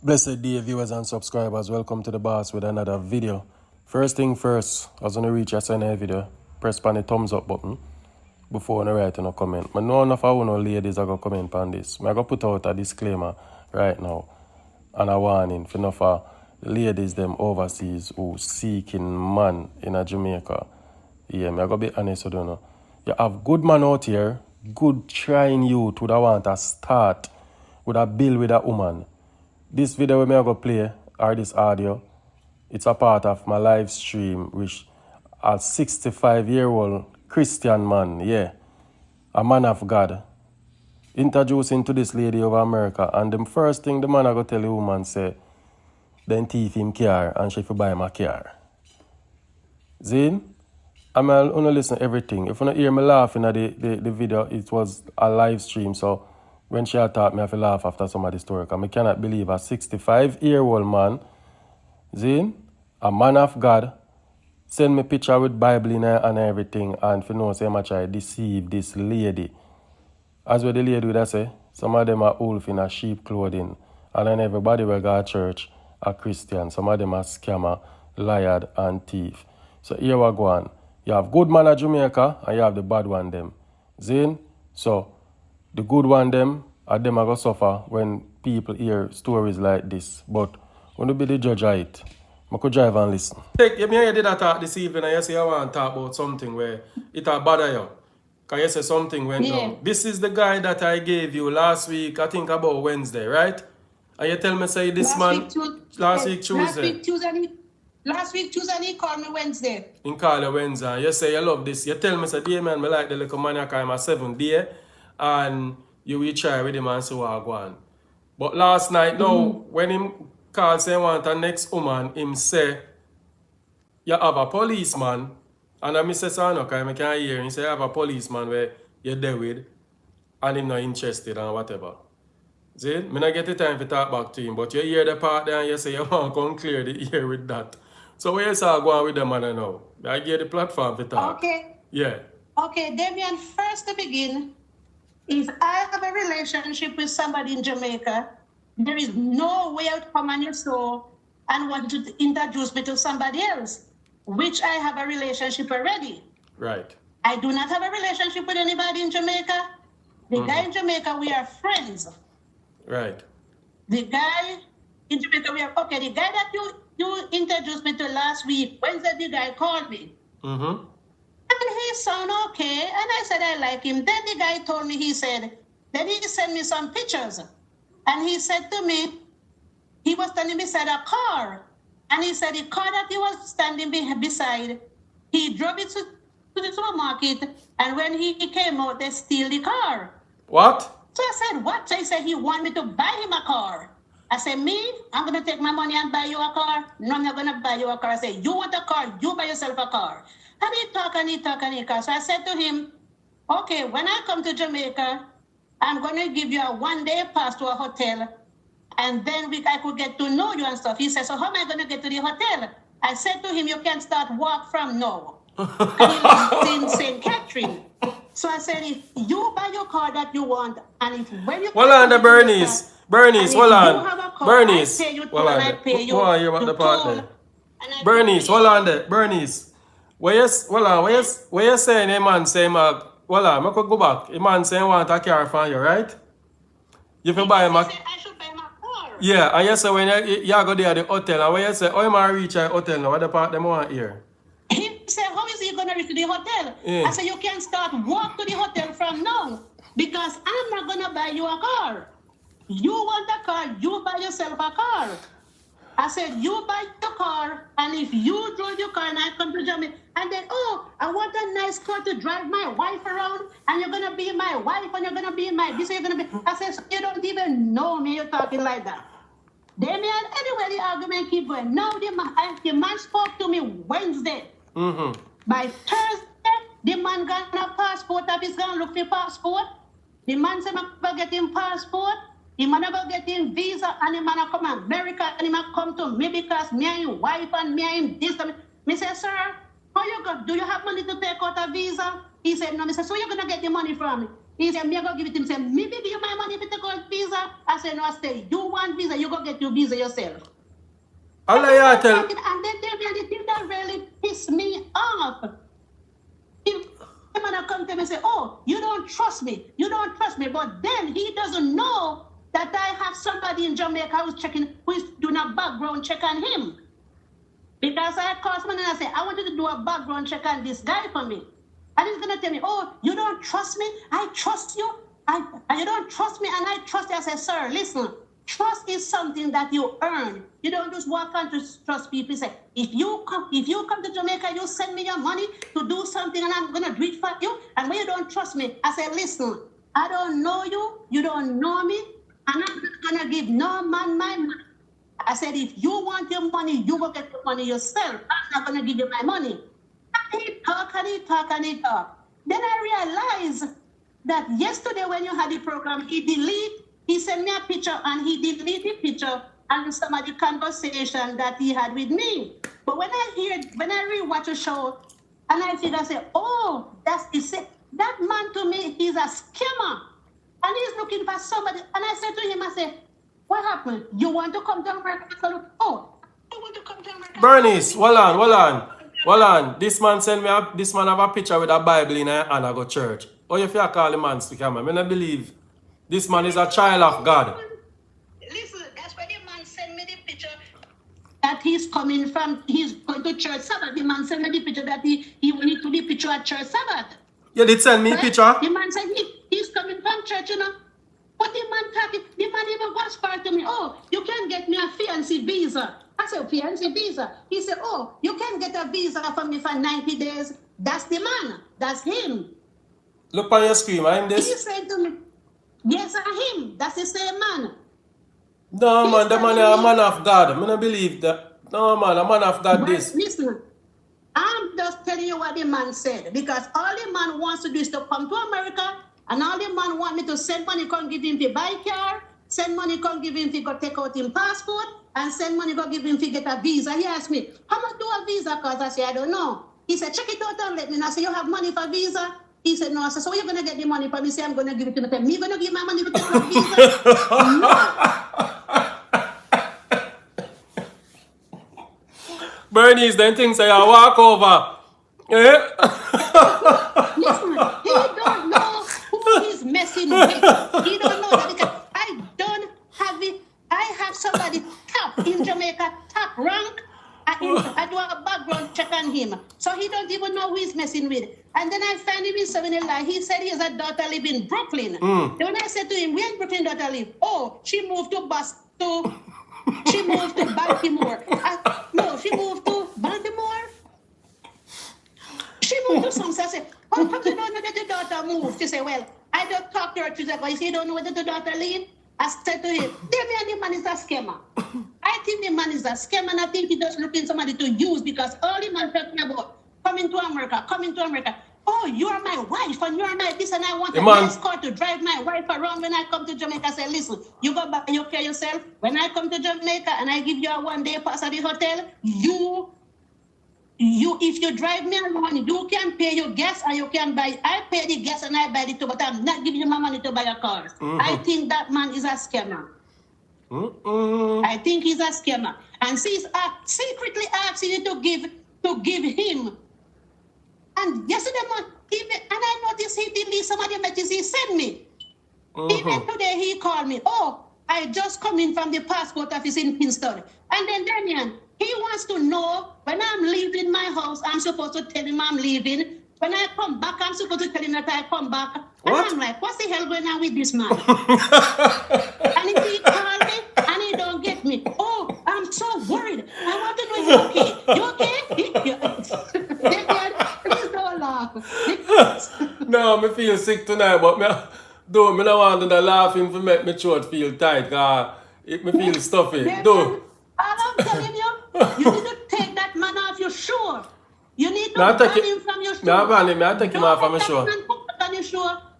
Blessed day, viewers and subscribers. Welcome to the boss with another video. First thing first, as when you reach a certain video, press on the thumbs up button before you write in a comment. But no enough of you ladies are going to comment on this. I'm going to put out a disclaimer right now and a warning for enough of the ladies them overseas who seeking man in a Jamaica. Yeah, I'm going to be honest with you now. You have good man out here, good trying youth who want to start with a bill with a woman. This video I'm going to play, or this audio, it's a part of my live stream, which a 65-year-old Christian man, yeah, a man of God, introducing to this lady over America. And the first thing the man I go tell the woman say, then thief him car and she fi buy him a car. Zin? I'm going to listen to everything. If you don't hear me laughing at the video, it was a live stream, so when she taught me, I have to laugh after some of the story. Because I cannot believe a 65-year-old man, Zin, a man of God, send me picture with Bible in her and everything, and if you know, say, I try deceive this lady. As what the lady would say, some of them are wolf in a sheep clothing, and then everybody will go to church are Christian. Some of them are scammer, liar, and thief. So here we go on. You have good man of Jamaica, and you have the bad one them. Zin, so the good one them are them are going to suffer when people hear stories like this. But when you be the judge of it, I could drive and listen. You did that talk this evening and you say I want to talk about something where it bother you. Because you say something went wrong. This is the guy that I gave you last week, I think about Wednesday, right? And you tell me say this last week Tuesday. Last week Tuesday he called me Wednesday. He called you Wednesday. You say you love this. You tell me say, dear man, I like the little man I call him a 7 day. And you will try with him and see what I go on. But last night, now, when him called say want a next woman, him say, you have a policeman. And I say, so no, because I can't hear him. He say, you have a policeman where you're there with, and him not interested and whatever. See? I don't get the time to talk back to him, but you hear the part there and you say you want to come clear the ear with that. So where you say go on with the man now? I give the platform to talk. Okay. Yeah. Okay, Damian, first to begin, if I have a relationship with somebody in Jamaica, there is no way I would come on your show and want to introduce me to somebody else, which I have a relationship already. Right. I do not have a relationship with anybody in Jamaica. The guy in Jamaica, we are friends. Right. The guy in Jamaica, the guy that you introduced me to last week, Wednesday, the guy called me. And he sound okay. And I said, I like him. Then the guy told me, then he sent me some pictures. And he said to me, he was standing beside a car. And he said the car that he was standing beside, he drove it to the supermarket. And when he came out, they steal the car. What? So I said, what? So he said he wanted me to buy him a car. I said, me? I'm going to take my money and buy you a car? No, I'm not going to buy you a car. I said, you want a car? You buy yourself a car. And he talk. So I said to him, okay, when I come to Jamaica, I'm going to give you a 1-day pass to a hotel. And then I could get to know you and stuff. He said, so how am I going to get to the hotel? I said to him, you can start walk from now. And he lives in St. Catherine. So I said, if you buy your car that you want, and if when you hold on, Bernice, hold on. Bernice, I pay you toll, I pay you the partner. Bernice, hold on there. Bernice, where you saying a man say, well, I could go back. A man saying want a car from you, right? You can buy him I should buy my car. Yeah, and you say when you go there at the hotel, and when you say, oh, you might reach a hotel now, what the part them want here? He said, how is he going to reach the hotel? Yeah. I said, you can start walk to the hotel from now because I'm not going to buy you a car. You want a car, you buy yourself a car. I said, you buy your car, and if you drive your car and I come to Jamaica, and then, oh, I want a nice car to drive my wife around, and you're going to be my wife, and you're going to be my this, you're going to be. I said, so you don't even know me, you're talking like that. Damian, anyway, the argument keep going. No, the man spoke to me Wednesday. By Thursday, the man got a passport office, going to look for passport. The man said, I'm going to get him passport. The man go get him visa, and the man come to America, and he man come to me because me and him wife and me and him this. Me say, sir, how you go? Do you have money to take out a visa? He said, no. Me say, so you're going to get the money from me? He said, me go give it to him. He said, me give you my money if you take out visa. I said, no, stay. You want visa, you go get your visa yourself. Allah ya tell. And then the thing that really pissed me off. If the man come to me and say, oh, you don't trust me. You don't trust me. But then he doesn't know that I have somebody in Jamaica who's doing a background check on him. Because I called someone and I said, I want you to do a background check on this guy for me. And he's going to tell me, oh, you don't trust me? I trust you. And you don't trust me and I trust you. I said, sir, listen, trust is something that you earn. You don't just walk on to trust people. Say, if you come to Jamaica, you send me your money to do something and I'm going to do it for you. And when you don't trust me, I said, listen, I don't know you. You don't know me. And I'm not going to give no man my money. I said, if you want your money, you will get your money yourself. I'm not going to give you my money. And he talk and he talk and he talk. Then I realized that yesterday when you had the program, he sent me a picture and he deleted the picture and some of the conversation that he had with me. But when I rewatch a show and I figure, I say, oh, that man to me, he's a scammer. And he's looking for somebody. And I said to him, I said, what happened? You want to come to America? I said, oh, I want to come to America. Bernice, hold on. This man have a picture with a Bible in her and I go church. Oh, you feel call the man to camera. I don't believe this man is a child of God. Listen, that's why the man sent me the picture that he's going to church Sabbath. The man sent me the picture that he need to be picture at church Sabbath. You did send me a picture? The man said he's coming from church, you know. But the man even goes far to me, oh, you can get me a fiancé visa. I said, fiancé visa? He said, oh, you can get a visa for me for 90 days. That's the man. That's him. Look on your screen, I'm this. He said to me, yes, I'm him. That's the same man. No, man, the man is a man of God. I don't believe that. No, man, a man of God But this. listen, I'm just telling you what the man said. Because all the man wants to do is to come to America. And all the man want me to send money, come give him to buy car, send money, come give him to go take out him passport, and send money, go give him to get a visa. He asked me, how much do a visa cost? I said, I don't know. He said, check it out and let me know. I said, you have money for visa? He said, no. I said, so you're going to get the money for me? Say, I'm going to give it to me. Me going to give my money to take out visa? No. Bernice, then things say I walk over. Eh? Listen, he don't know who he's messing with. He don't know that because I don't have it. I have somebody top in Jamaica, top rank. I do a background check on him. So he don't even know who he's messing with. And then I found him in 7-Eleven. He said he has a daughter live in Brooklyn. Then when I said to him, where in Brooklyn daughter live? Oh, she moved to Baltimore. No, she moved to Baltimore. She moved to something. I said, how come you don't know that the daughter moved? She said, well, I just talked to her 2 days ago. You say you don't know where the daughter live? I said to him, the man is a scammer. I think the man is a scammer and I think he just looking somebody to use because all the man talking about coming to America. Oh, you're my wife and you're my this and I want a nice car to drive my wife around when I come to Jamaica. I say, listen, you go back and you care yourself. When I come to Jamaica and I give you a 1-day pass at the hotel, if you drive me around, you can pay your gas and you can buy. I pay the gas and I buy the too, but I'm not giving you my money to buy a car. I think that man is a scammer. I think he's a scammer. And he's secretly asking you to give him. And yesterday, and I noticed he deleted some of the messages he sent me. Even today, he called me. Oh, I just come in from the passport office in Kingston. And then Damian, he wants to know when I'm leaving my house, I'm supposed to tell him I'm leaving. When I come back, I'm supposed to tell him that I come back. And I'm like, what's the hell going on with this man? And if he call me and he don't get me, oh, I'm so worried. I want to know if you're okay. You okay? Please don't laugh. No, me feel sick tonight, but me don't want to laugh to make my throat feel tight. It me feel stuffy. All I'm telling you, you need to take that man off your shoe. You need to ban him from your shoe. I take him off from my shoe.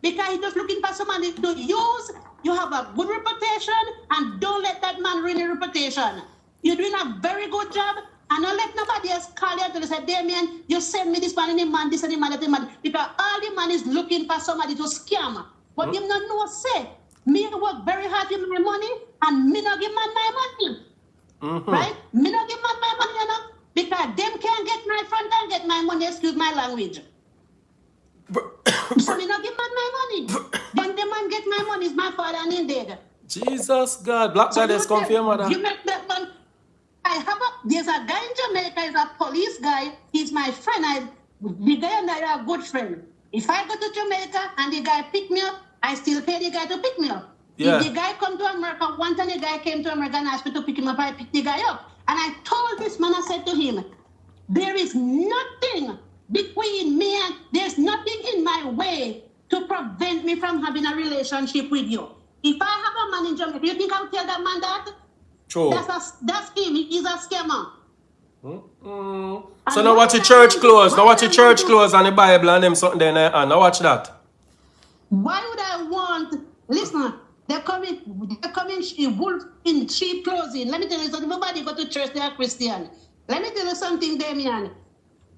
Because he's just looking for somebody to use. You have a good reputation, and don't let that man ruin your reputation. You're doing a very good job, and don't let nobody else call you and say, Damien, you send me this man and the man, this and the man, that the man. Because all the man is looking for somebody to scam. But him not know say, me work very hard with my money and me not give man my money. Right? Me not give man my money, you know, because them can't get my front and get my money, excuse my language. So me not give man my money. Then the man get my money is my father and in dead. Jesus God, Black Goddess come for your mother. You make that man. There's a guy in Jamaica, he's a police guy. He's my friend. The guy and I are a good friend. If I go to Jamaica and the guy pick me up, I still pay the guy to pick me up. Yeah. If the guy come to America, one time the guy came to America and asked me to pick him up, I picked the guy up. And I told this man, I said to him, there is nothing between me and, there's nothing in my way to prevent me from having a relationship with you. If I have a man in Jamaica, you think I'll tell that man that? True. That's him. He's a scammer. So now watch the church close. Now watch the church close and the Bible and them something there. And now watch that. Why would I want? Listen, they're coming wolf in sheep clothing. Let me tell you something. Nobody go to church. They are Christian. Let me tell you something, Damian.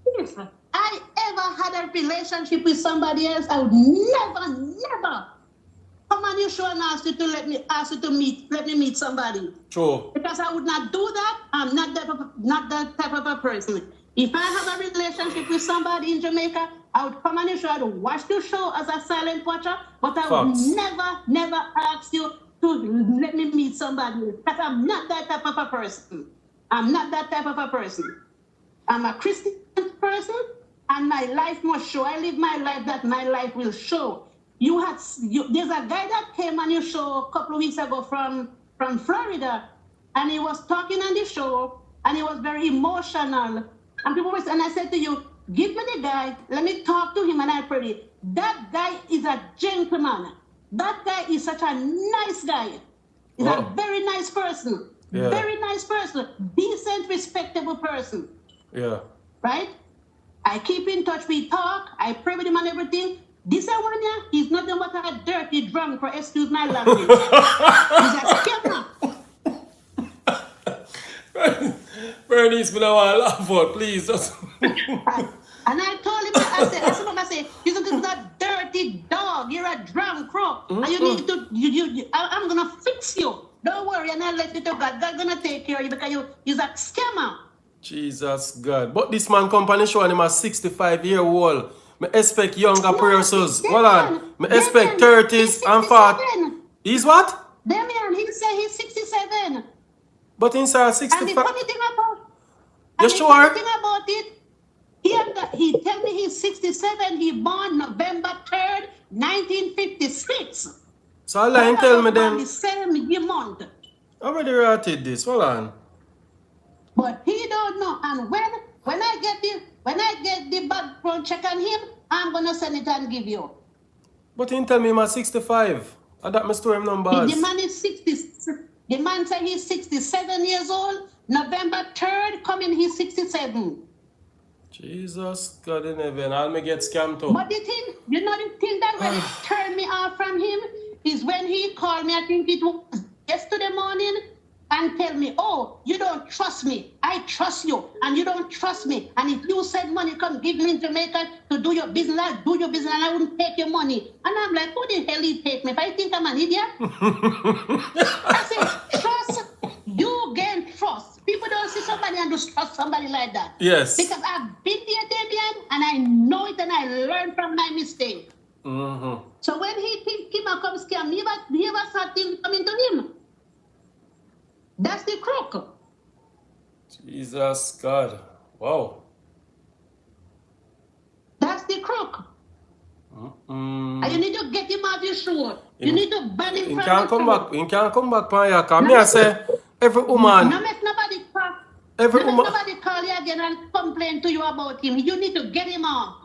If I ever had a relationship with somebody else, I would never come on your show and ask you to let me meet somebody. True. Because I would not do that. I'm not that type of a person. If I have a relationship with somebody in Jamaica, I would come on your show, I would watch the show as a silent watcher, but I would never ask you to let me meet somebody. Because I'm not that type of a person. I'm not that type of a person. I'm a Christian person, and my life must show. I live my life that my life will show. There's a guy that came on your show a couple of weeks ago from Florida, and he was talking on the show, and he was very emotional. And I said to you, give me the guy, let me talk to him, and I prayed. That guy is a gentleman. That guy is such a nice guy. He's a very nice person. Yeah. Very nice person. Decent, respectable person. Yeah. Right? I keep in touch, we talk, I pray with him and everything. This one here, he's nothing but a dirty drunk, for excuse my language. He's a scammer. Bernice, me don't want to laugh out, please. And I told him, I said, you're a dirty dog, you're a drunk crook, and you need to, I'm going to fix you. Don't worry, and I'll let you to God. God's going to take care of you because you're a scammer. Jesus God. But this man company showing him a 65-year-old. Me expect younger persons. Hold on. Me expect 30s and 40s. He's what? Damian, he said he's 67. But inside 65. And the funny thing about you sure? The funny thing about it, he tell me he's 67. He born November 3rd, 1956. So Allah ain't tell me then. The same month. I already rated this. Hold on. But he don't know. And when I get the background check on him, I'm gonna send it and give you. But he tell me I'm 65. I got my story numbers. The man is 60. The man said he's 67 years old. November 3rd coming, he's 67. Jesus God in heaven, I'll me get scammed too. But the thing that really turned me off from him is when he called me, I think it was yesterday morning, and tell me, oh, you don't trust me. I trust you, and you don't trust me. And if you send money, come give me in Jamaica to do your business, I'll do your business, and I wouldn't take your money. And I'm like, who the hell he take me? If I think I'm an idiot? I said, trust, you gain trust. People don't see somebody and just trust somebody like that. Yes. Because I've been there, Debian, and I know it, and I learned from my mistake. Mm-hmm. So when he think him and come scam me, he ever saw things coming to him. That's the crook. Jesus God. Wow. That's the crook. Mm-mm. And you need to get him out of your show. You need to ban him from He can't come back. He can't come back, Panya. Come No, here, say, every woman. No make nobody call. Every No make woman. nobody call you again and complain to you about him. You need to get him off.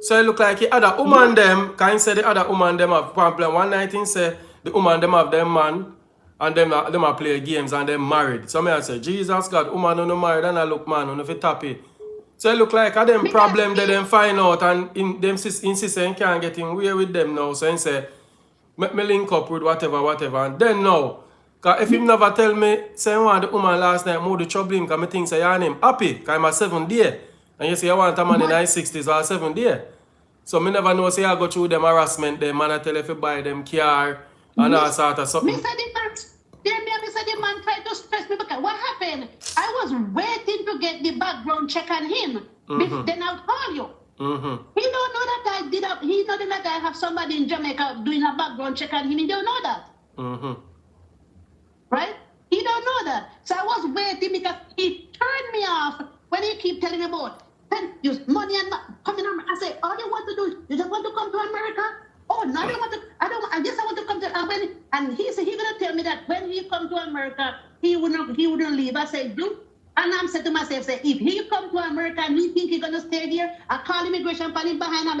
So it look like the other woman them, can you say the other woman them have problem. One night he say the woman them have them man and them are play games and them married. So I say, Jesus God, woman no married and I look man on if it tappy. So it look like a them problem they them find out and in them insist they can't get in way with them now. So he say, make me link up with whatever and then now. Cause if him never tell me, say I want the woman last night more the trouble him, cause me think say your name happy, cause I'm a 7 day. And you say you want a man in his 60s or 7 day. So me never know say I go through them harassment them and I tell if you buy them car and all sort of something. Mr. The man tried to stress me because what happened? I was waiting to get the background check on him. Then I'll call you. He don't know that I did up. He don't know that I have somebody in Jamaica doing a background check on him. He don't know that. Right? He don't know that. So I was waiting because he turned me off when he keep telling me about use money and coming on. I say, all you want to do, you just want to come to America? Oh, no, I don't want to. I guess I want to come to. And he said he gonna tell me that when he come to America, he wouldn't leave. I said, do. And I'm saying to myself, say, if he come to America and he think he gonna stay here, I call immigration police behind him.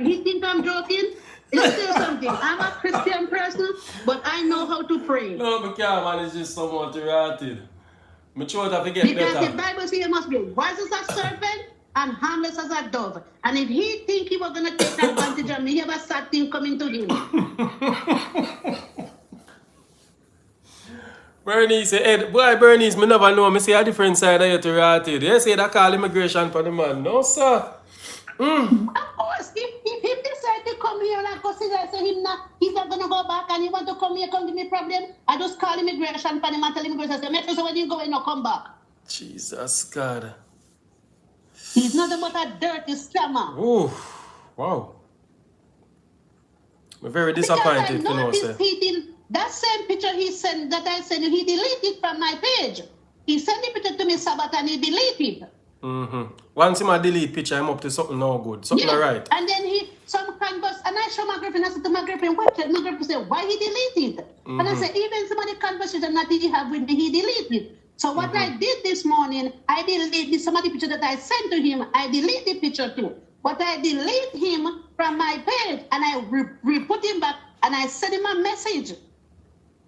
He think I'm joking. Let me tell you something. I'm a Christian person, but I know how to pray. No, but can't manage this somewhat rotted. Me try to forget because better. The Bible says you must be wise as a serpent and harmless as a dove. And if he think he was gonna take advantage of me, he have a sad thing coming to him. Bernice said, boy, Bernice, me never know. Me see a different side of you to rotted. You say that call immigration for the man. No, sir. Of course, if he decide to come here and I consider say he's not gonna go back and he want to come here, come give me problem, I just call immigration for him and tell immigration, say, make sure when you go in, come back. Jesus God. He's not about a dirty scammer. Ooh, wow. I'm very disappointed, you know, sir. That same picture he sent that I sent you, he deleted from my page. He sent the picture to me Sabbath and he deleted. Once him a delete picture, I'm up to something no good. Something alright. And then some canvas, and I show my girlfriend, I said to my girlfriend, what? My girlfriend said, why he deleted? And I said, even some of the conversation that he have with me, he deleted. So what I did this morning, I deleted some of the picture that I sent to him, I deleted the picture too. But I delete him from my page, and I re-put him back, and I sent him a message.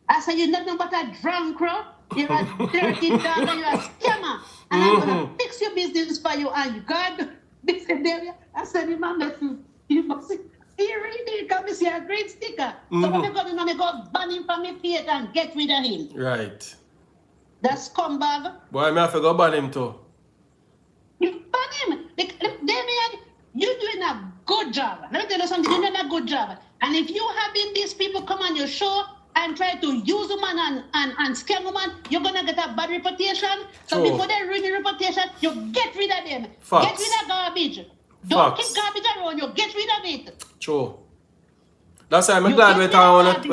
I said, you're nothing but a drunk crow. You're a dirty dog and you're a scammer. And I'm going to fix your business for you. And God, this area, I sent him a message. You must see, he really come and see a great sticker. So when I go ban him from my page and get rid of him. Right. That's scumbag. Boy, I have to go ban him too. You ban him. Damien, you're doing a good job. Let me tell you something, you're doing a good job. And if you having these people come on your show and try to use woman and scam woman, you're gonna get a bad reputation. So before they ruin your reputation, you get rid of them. Facts. Get rid of garbage. Don't keep garbage around you. Get rid of it. True. That's why I'm glad we on nothing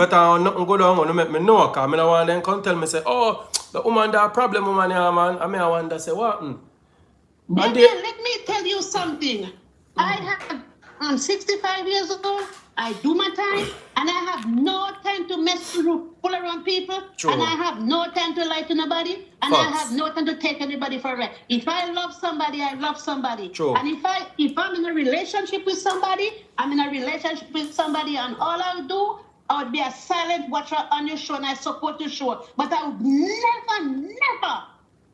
go down on make me know, because I don't want them come tell me say, oh, the woman that problem woman here, man. I mean I wonder say what? Let me tell you something. I'm 65 years old. I do my time, and I have no time to mess with pull around people, and I have no time to lie to nobody, and I have no time to take anybody for a ride. If I love somebody, I love somebody. And if I'm in a relationship with somebody, I'm in a relationship with somebody, and all I would do, I would be a silent watcher on your show, and I support your show. But I would never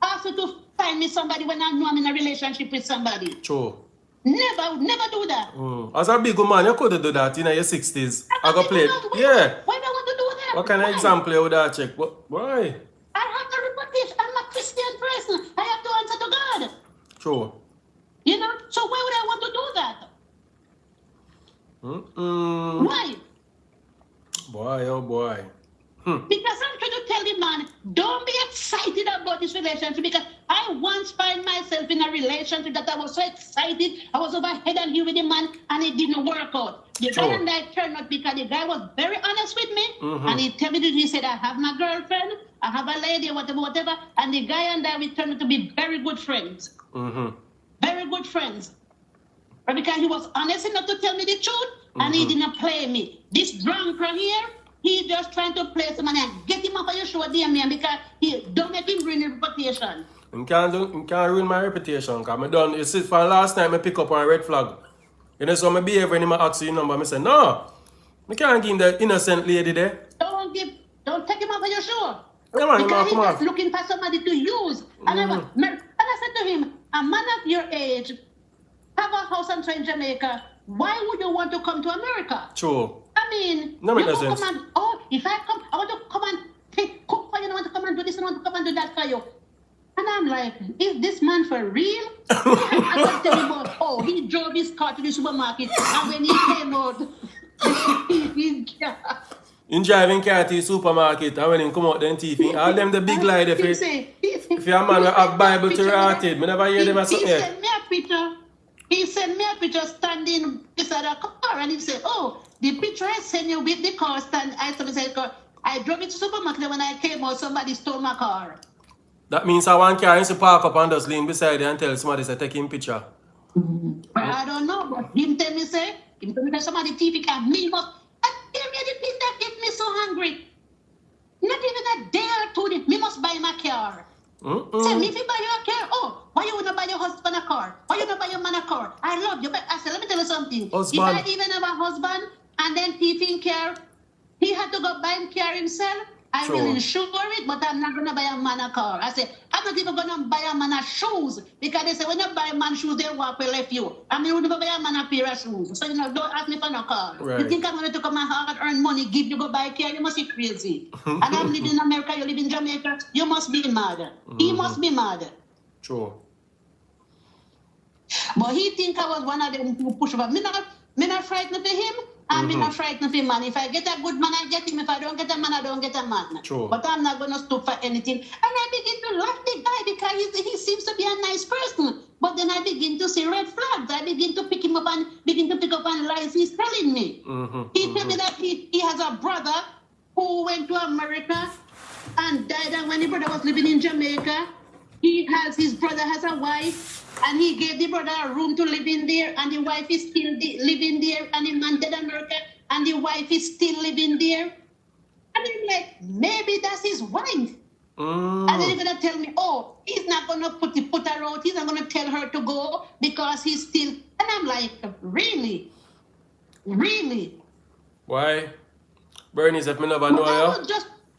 ask you to find me somebody when I know I'm in a relationship with somebody. Never do that. As a big man, you could do that in your 60s. I go play. Yeah. Why do I want to do that? What kind of example you would have check? Why? I have the reputation. I'm a Christian person. I have to answer to God. True. You know? So why would I want to do that? Why? Boy, oh boy. Because I'm trying to tell the man, don't be excited about this relationship, because I once find myself in a relationship that I was so excited, I was over head and heel with the man, and it didn't work out. The guy and I turned out because the guy was very honest with me, and he told me that he said, I have my girlfriend, I have a lady, whatever, and the guy and I, we turned out to be very good friends. Very good friends. But because he was honest enough to tell me the truth, and he didn't play me. This drunk right here, he just trying to play some money and get him off of your show, man, because he don't make him ruin his reputation. You can't ruin my reputation, because I done, you see, from last night I pick up on a red flag. You know, so I behave when I ask you your number, I say, no, I can't give him the innocent lady there. Don't take him off of your show. Yeah, man, because he's just looking for somebody to use. And I said to him, a man of your age, have a house and in Jamaica, why would you want to come to America? True. I mean, no, you don't come and, if I come, I want to come and cook for you, I want to come and do this, I want to come and do that for you. And I'm like, is this man for real? I was telling about, oh, he drove his car to the supermarket, and when he came out, in driving car to the supermarket, and when he come out, then thieving. All them the big lie. If you're a man will have Bible to write it, I never hear them as something. He sent me a picture. He sent me a picture standing beside a car, and he said, oh, the picture I sent you with the car stand. I said, I drove it to the supermarket. When I came out, somebody stole my car. That means I want car to park up and just lean beside you and tell somebody to take him picture. Well, I don't know, but him tell me somebody TV can me must. And tell me the thing that get me so hungry. Not even a day or two, me must buy my car. Say, me if you buy your car, oh, why you wanna buy your husband a car? Why you wanna buy your man a car? I love you, but I said, let me tell you something. Husband. If I even have a husband and then thieving car, he had to go buy him car himself. I will insure it, but I'm not going to buy a man a car. I said, I'm not even going to buy a man a shoes. Because they say, when you buy a man shoes, they walk will left you. I mean, when you buy a man a pair of shoes. So, don't ask me for no car. Right. You think I'm going to come and hard earn money, give you go buy a car? You must be crazy. And I'm living in America, you live in Jamaica. You must be mad. He must be mad. True. But he think I was one of them who push over. Me not frightened for him. I'm not frightened for him, man. If I get a good man, I get him. If I don't get a man, I don't get a man. True. But I'm not going to stoop for anything. And I begin to love the guy because he seems to be a nice person. But then I begin to see red flags. I begin to pick him up and begin to pick up on lies he's telling me. He told me that he has a brother who went to America and died. And when the brother was living in Jamaica, his brother has a wife. And he gave the brother a room to live in there, and the wife is still living there, and the man dead America, and the wife is still living there. And I'm like, maybe that's his wife. And then he's gonna tell me, oh, he's not gonna put her out, he's not gonna tell her to go because he's still. And I'm like, really? Really? Why? Bernice, if me never know you.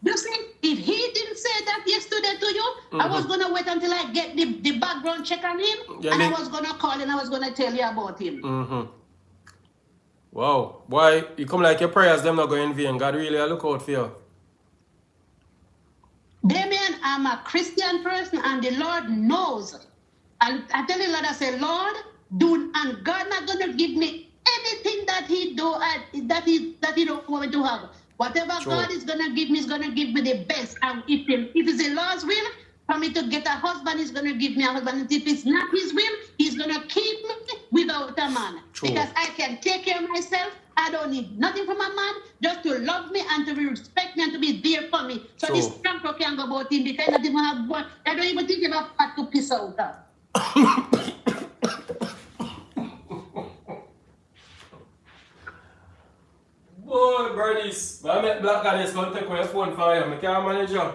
You see, if he didn't say that yesterday to you, I was going to wait until I get the background check on him, and I was going to call and I was going to tell you about him. Wow. Why? You come like your prayers, them not going in vain. God really look out for you. Damien, I'm a Christian person, and the Lord knows. And I tell you, Lord, I say, Lord, and God not going to give me anything that he do, that he don't want me to have. Whatever God is going to give me, is going to give me the best. And if it's the Lord's will for me to get a husband, he's going to give me a husband. And if it's not his will, he's going to keep me without a man. Because I can take care of myself. I don't need nothing from a man, just to love me and to respect me and to be there for me. So this camp can go about him because I don't even have one. I don't even think about fat to piss out of. Boy, Bernice, I met Black Goddess going to take your phone for you. I can't manage you. I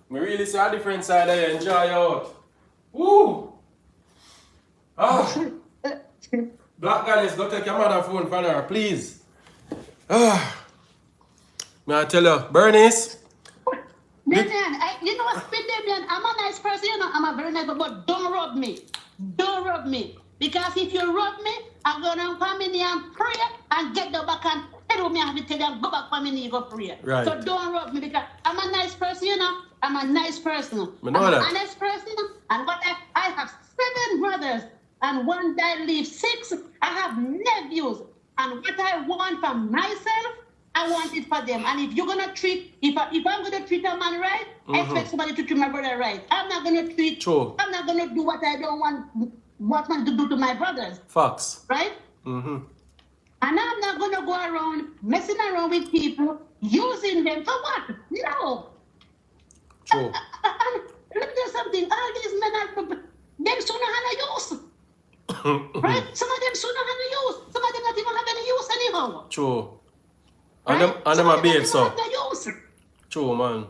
really see a different side of you. Enjoy you out. Woo! Ah. Black Goddess, go take your mother phone for her, please. Ah. May I tell you, Bernice? Damian, you know what, Damian, I'm a nice person, you know, I'm a very nice person, but don't rub me. Don't rub me. Because if you rub me, I'm going to come in here and pray and get the back and tell me I have to tell you, go back for me and go pray. Right. So don't rub me because I'm a nice person, you know. I'm a nice person. I'm an honest person. And what I have 7 brothers and one that leaves 6. I have nephews. And what I want for myself, I want it for them. And if you're going to treat, if I'm going to treat a man right, I expect somebody to treat my brother right. I'm not going to treat, I'm not going to do what I don't want to do to my brothers. Facts. Right? And I'm not going to go around messing around with people, using them for what? No. True. Let me tell you something. All these men are, them sooner have a use. Right? Some of them sooner have a use. Some of them not even have any use anyhow. True. Right? And them are beard, so. Use. True, man.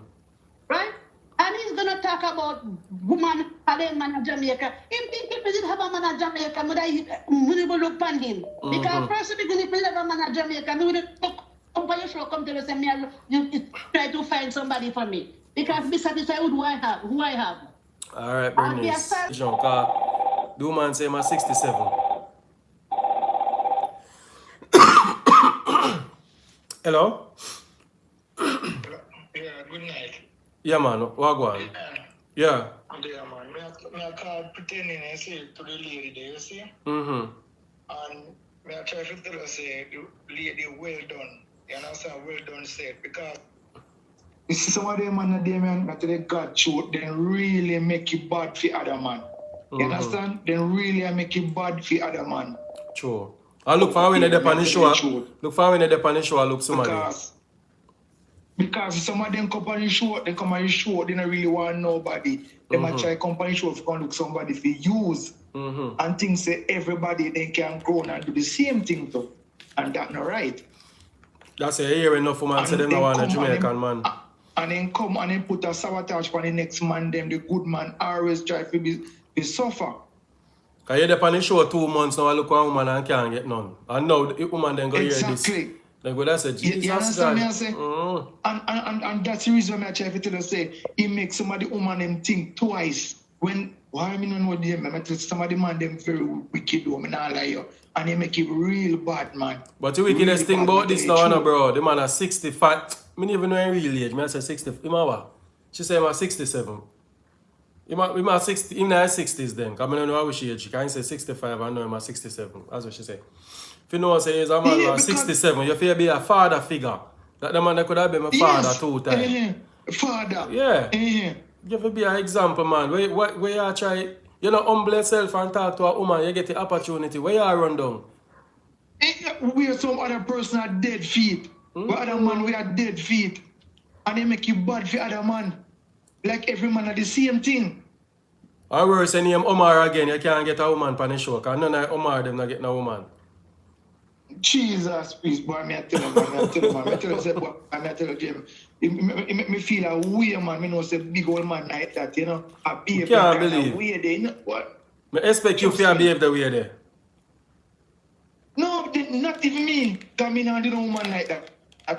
Right? And he's going to talk about woman, a man in Jamaica. Him think if he didn't have a man in Jamaica, we will look upon him. Because first, if he didn't have a man in Jamaica, we would come for your show, come to us and you try to find somebody for me. Because be satisfied with who I have. All right, Bernice. Do man say I'm 67. Hello? Yeah, good night. Yeah, man. What go on? Yeah. Yeah, man. Me I call pretending and say to the lady there, you see? Mm-hmm. And me I try to tell her, say, the lady, well done. You understand? Well done, said. Because you see some of them man, they man, that they got truth, they really make it bad for other man. You understand? They really make it bad for other man. True. I look for when they're on the show. Look for when they're on the show, I look somebody. Because some of them come on the show, they don't really want nobody. They might try company show if you can look somebody for use. And think say everybody they can grow and do the same thing too. And that's not right. That's a hear enough man say them don't want a Jamaican man. And then come and then put a sabotage on the next man, them the good man always try to be suffer. Because you're there on the show 2 months now, I look at a woman and can't get none. And now the woman then go hear this. They go there say, Jesus you understand me I say? God. And that's the reason I try to tell you say, it makes somebody woman them think twice. When why I mean know them, I tell somebody man them very wicked woman all lie you. And they make it real bad, man. But the wickedest thing about this now, bro, the man is 65. I don't even know in real age. I say 60. Him what? She say I'm 67. Him at 60. Him in his 60s then. Because I don't know which age. She can't say 65. I know him at 67. That's what she say. If you know what I'm saying, he's a man who is 67. You feel be a father figure. That the man that could have been my father 2 times. Father. Yeah. You have to be an example, man. Where you try, you know, humble yourself and talk to a woman, you get the opportunity. Where you run down? We are some other person at dead feet. We other man, we are dead feet. And they make you bad for other man. Like every man are the same thing. Or worse, you name Omar again, you can't get a woman on the show. Because none of Omar them not get no woman. Jesus, please, boy, I tell him, I tell him, me feel a way, man. Me know say big old man like that, you know. I behave can't believe. Way there, you know what? I expect you to behave the way there. No, not even me. Because me not do no woman like that. I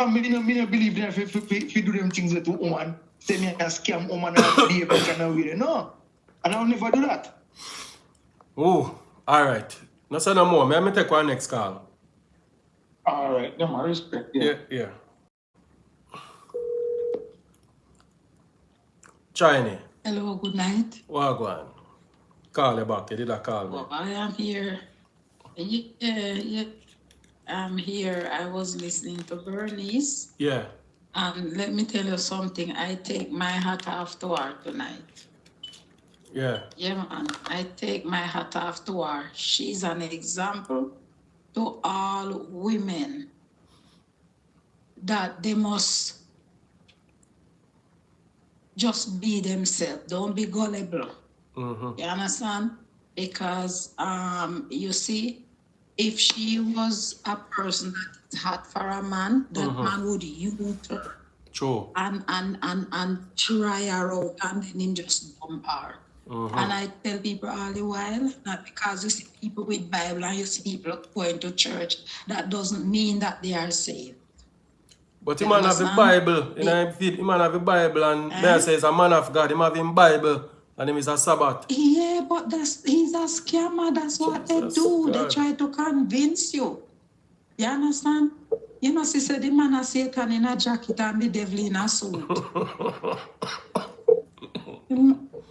mean, I believe that if you do them things to woman, say me a scam woman and behave that kind of way. No, and I'll never do that. Oh. Alright. No say no more. May I take one next call? Alright. No, my respect. Yeah. China. Hello, good night. Wagwan. Call you back. You did a call me. Well, I am here. Yeah. I'm here. I was listening to Bernice. Yeah. And let me tell you something. I take my hat off to her tonight. Yeah. Yeah, man. I take my hat off to her. She's an example to all women that they must just be themselves. Don't be gullible. You understand? Because you see, if she was a person that is hot for a man, that man would use her. True. And try her out and then him just dump her. And I tell people all the while, not because you see people with Bible and you see people going to church, that doesn't mean that they are saved. But he man have the Bible. He man have the Bible and there says a man of God, he have him Bible and him is a Sabbath. Yeah, but he's a scammer. That's what they do. They try to convince you. You understand? You know, she said the man has Satan in a jacket and the devil in a suit.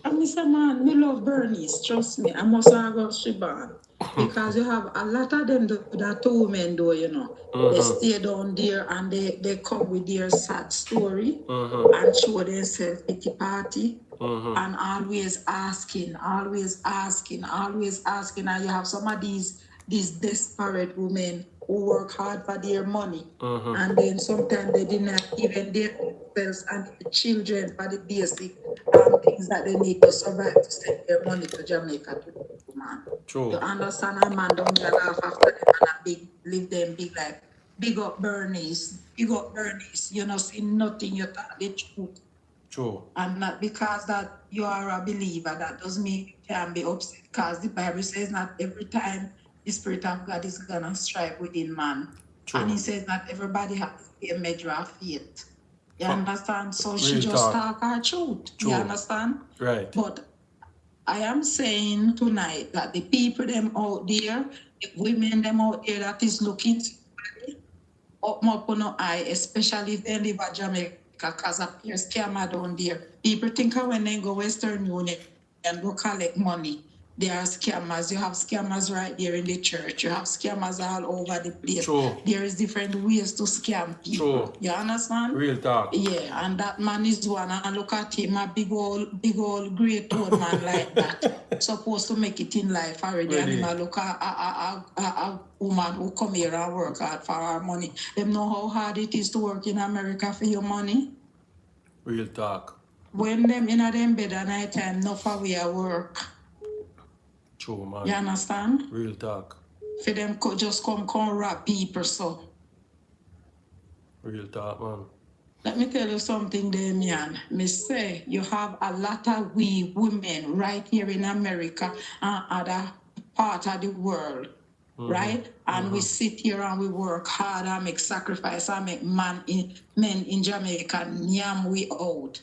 And I said, man, me love Bernice, trust me. I must have got Shiban. Because you have a lot of them that 2 men do, you know. They stay down there and they come with their sad story and show themselves pity party and always asking. And you have some of these desperate women who work hard for their money. And then sometimes they deny even themselves and the children for the basic things that they need to survive to send their money to Jamaica to do, man. True. You understand? A man don't get laugh after them and live them big life. Big up Bernice. You know, see nothing, you talk the truth. True. And not because that you are a believer, that doesn't mean you can be upset. Because the Bible says not every time the Spirit of God is gonna strive within man. True. And he says not everybody has to be a measure of faith. You understand? So she just talk her truth. True. You understand? Right. But I am saying tonight that the people them out there, the women them out there that is looking up on no eye, especially if they live at Jamaica because there's scammer down there. People think when they go Western Union and go collect money, there are scammers. You have scammers right there in the church. You have scammers all over the place. True. There is different ways to scam people. True. You understand? Real talk. Yeah, and that man is one. And look at him, a big old great old man like that. Supposed to make it in life already. Really? And him look at a woman who come here and work hard for our money. Them know how hard it is to work in America for your money. Real talk. When them in a them bed at night time, no for we at work. True, man. You understand? Real talk. For them just come rob people so. Real talk, man. Let me tell you something, Damian. Me say you have a lot of we women right here in America and other part of the world, right? And we sit here and we work hard and make sacrifice and make men in Jamaica yam we out.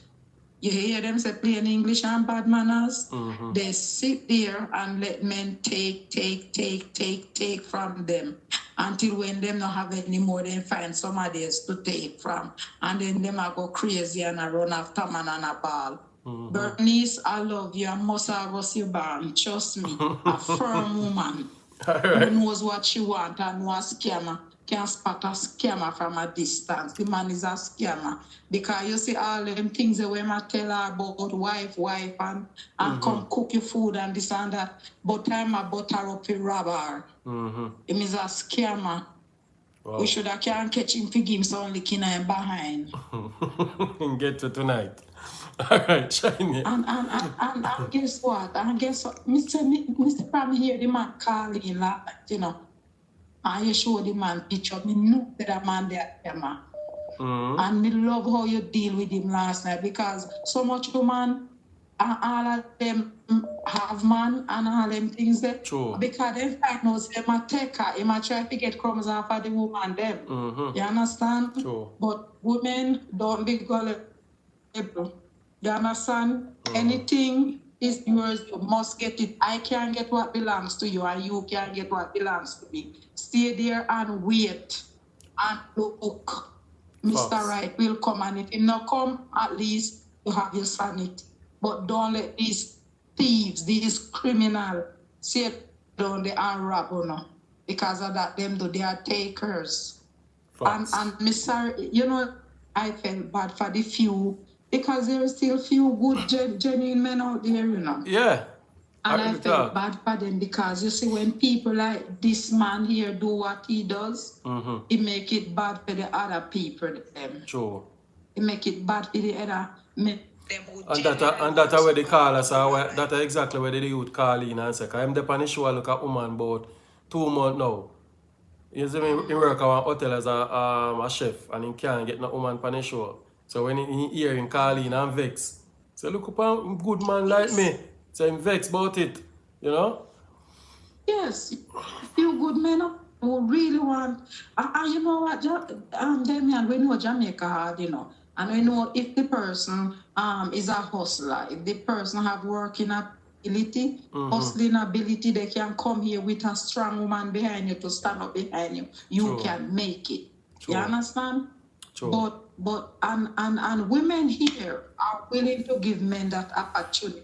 You hear them say plain English and bad manners? They sit there and let men take from them until when them not have any more, they find somebody else to take from. And then them a go crazy and a run after man and a ball. Bernice, I love you. I must have us you born. Trust me. A firm woman who knows what she wants and know a scammer can spot a scammer from a distance. The man is a scammer. Because you see all them things that we might tell her about wife and come cook your food and this and that. But time I butter up a robber. Him is a scammer. Wow. We should have can't catch him for give him some licking him behind. Get to tonight. All right, shiny. And guess what? Mr. Pram here, the man calling, like, you know. And you show the man picture. Me know that man there, man. And me love how you deal with him last night because so much woman and all of them have man and all them things there. True. Because they find out they might take her, they might try to get crumbs off of the woman them. You understand? True. But women don't be gullible. You understand? Anything is yours, you must get it. I can't get what belongs to you and you can't get what belongs to me. Stay there and wait and look. Mr. Right will come, and if he not come, at least you have your sanity. But don't let these thieves, these criminals, sit down there and rob you know. Because of that, them do they are takers. And Mr. You know, I felt bad for the few because there are still few good genuine men out there, you know. Yeah. And I felt bad for them because you see when people like this man here do what he does, it make it bad for the other people. Them. True. It make it bad for the other men. And that's where they call us, that's exactly where the youth call in and say, I'm the on the show, I look at woman about 2 months now. You see me, he work at a hotel as a chef and he can't get no woman on the show. So when he hear him call in and vex, say, look upon a good man like me. So I'm vexed about it, you know? Yes, few good men who really want, and you know what, Damian, we know Jamaica hard, you know, and we know if the person is a hustler, if the person have working ability, hustling ability, they can come here with a strong woman behind you to stand up behind you. You True. can make it. True. You understand? True. But women here are willing to give men that opportunity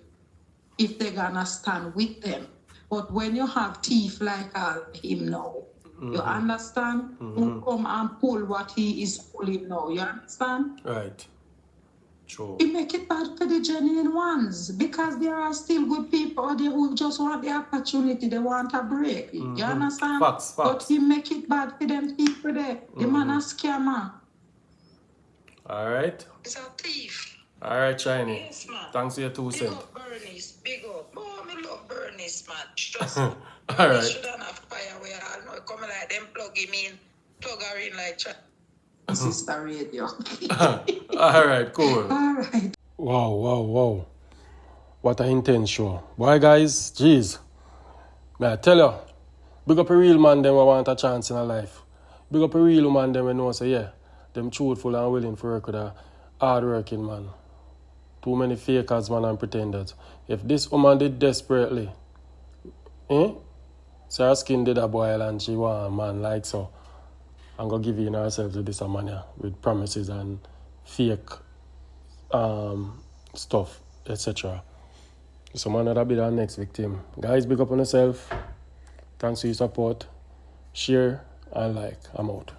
if they're gonna stand with them. But when you have thief like him now, you understand? Who come and pull what he is pulling now, you understand? Right. True. It make it bad for the genuine ones because there are still good people out there who just want the opportunity, they want a break. You understand? Facts. But he make it bad for them people there. The man a scammer. All right. It's a thief. All right, Shiny. Yes, man. Thanks for your 2 Big cents. up Bernice, big up. Oh, me love Bernice, man. Trust me. All Bernice right. shouldn't have fire where I know coming like them plug her in like sister radio. All right, cool. All right. Wow. What an intense show. Boy, guys, jeez. May I tell you, big up a real man them who want a chance in a life. Big up a real woman them who know say, yeah, them truthful and willing to work with a hard-working man. Too many fakers, man, and pretenders. If this woman did desperately, so her skin did a boil and she want a man like so, I'm going to give in herself to this man with promises and fake stuff, etc. So man, that'll be our next victim. Guys, big up on yourself. Thanks for your support. Share and like. I'm out.